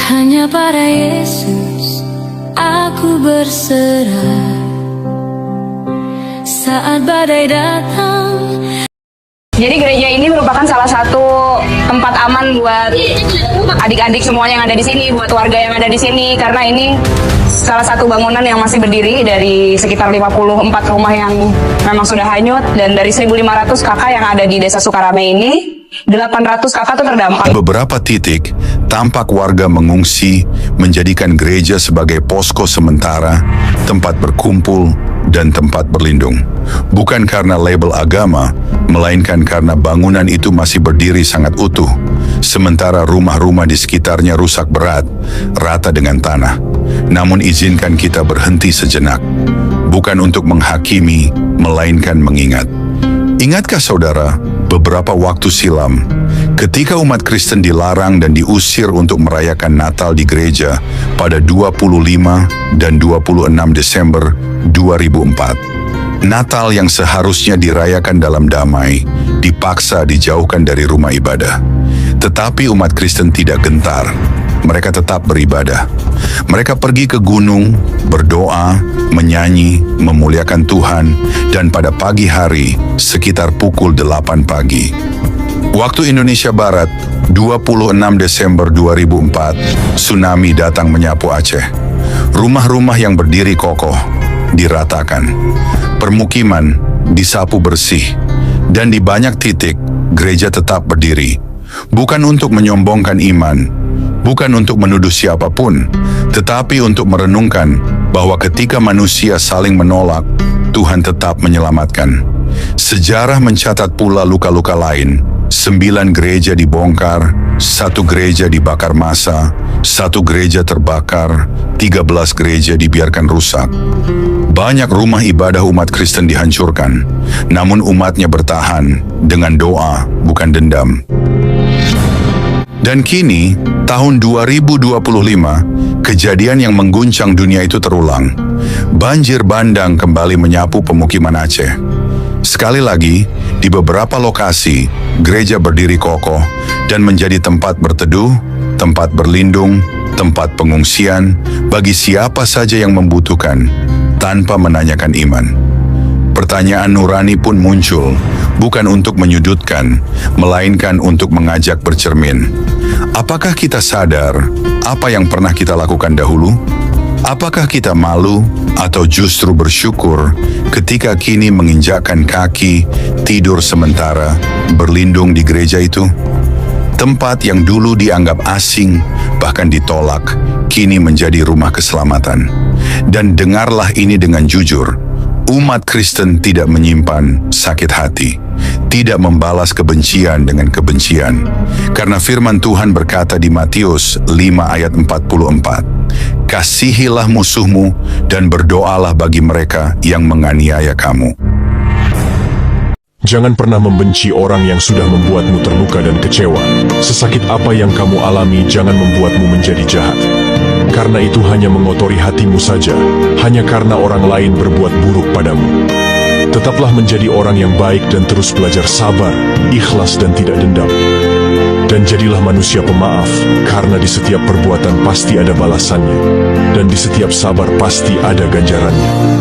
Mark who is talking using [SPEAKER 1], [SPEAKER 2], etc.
[SPEAKER 1] Hanya pada Yesus aku berserah. Saat badai datang.
[SPEAKER 2] Jadi gereja ini merupakan salah satu tempat aman buat adik-adik semuanya yang ada di sini, buat warga yang ada di sini, karena ini salah satu bangunan yang masih berdiri dari sekitar 54 rumah yang memang sudah hanyut, dan dari 1.500 kakak yang ada di Desa Sukarame ini, 800 kakak tuh terdampak.
[SPEAKER 3] Beberapa titik tampak warga mengungsi, menjadikan gereja sebagai posko sementara, tempat berkumpul, dan tempat berlindung. Bukan karena label agama, melainkan karena bangunan itu masih berdiri sangat utuh, sementara rumah-rumah di sekitarnya rusak berat, rata dengan tanah. Namun izinkan kita berhenti sejenak, bukan untuk menghakimi, melainkan mengingat. Ingatkah saudara, beberapa waktu silam, ketika umat Kristen dilarang dan diusir untuk merayakan Natal di gereja pada 25 dan 26 Desember 2004, Natal yang seharusnya dirayakan dalam damai, dipaksa dijauhkan dari rumah ibadah. Tetapi umat Kristen tidak gentar. Mereka tetap beribadah. Mereka pergi ke gunung, berdoa, menyanyi, memuliakan Tuhan, dan pada pagi hari, sekitar pukul 8 pagi. Waktu Indonesia Barat, 26 Desember 2004, tsunami datang menyapu Aceh. Rumah-rumah yang berdiri kokoh diratakan. Permukiman disapu bersih. Dan di banyak titik, gereja tetap berdiri. Bukan untuk menyombongkan iman, bukan untuk menuduh siapapun, tetapi untuk merenungkan bahwa ketika manusia saling menolak, Tuhan tetap menyelamatkan. Sejarah mencatat pula luka-luka lain. 9 gereja dibongkar, 1 gereja dibakar massa, 1 gereja terbakar, 13 gereja dibiarkan rusak. Banyak rumah ibadah umat Kristen dihancurkan, namun umatnya bertahan dengan doa, bukan dendam. Dan kini, tahun 2025, kejadian yang mengguncang dunia itu terulang. Banjir bandang kembali menyapu pemukiman Aceh. Sekali lagi, di beberapa lokasi, gereja berdiri kokoh dan menjadi tempat berteduh, tempat berlindung, tempat pengungsian bagi siapa saja yang membutuhkan, tanpa menanyakan iman. Pertanyaan nurani pun muncul, bukan untuk menyudutkan, melainkan untuk mengajak bercermin. Apakah kita sadar apa yang pernah kita lakukan dahulu? Apakah kita malu atau justru bersyukur ketika kini menginjakkan kaki, tidur sementara, berlindung di gereja itu? Tempat yang dulu dianggap asing, bahkan ditolak, kini menjadi rumah keselamatan. Dan dengarlah ini dengan jujur, umat Kristen tidak menyimpan sakit hati, tidak membalas kebencian dengan kebencian. Karena firman Tuhan berkata di Matius 5 ayat 44, "Kasihilah musuhmu dan berdoalah bagi mereka yang menganiaya kamu."
[SPEAKER 4] Jangan pernah membenci orang yang sudah membuatmu terluka dan kecewa. Sesakit apa yang kamu alami jangan membuatmu menjadi jahat. Karena itu hanya mengotori hatimu saja, hanya karena orang lain berbuat buruk padamu. Tetaplah menjadi orang yang baik dan terus belajar sabar, ikhlas dan tidak dendam. Dan jadilah manusia pemaaf, karena di setiap perbuatan pasti ada balasannya, dan di setiap sabar pasti ada ganjarannya.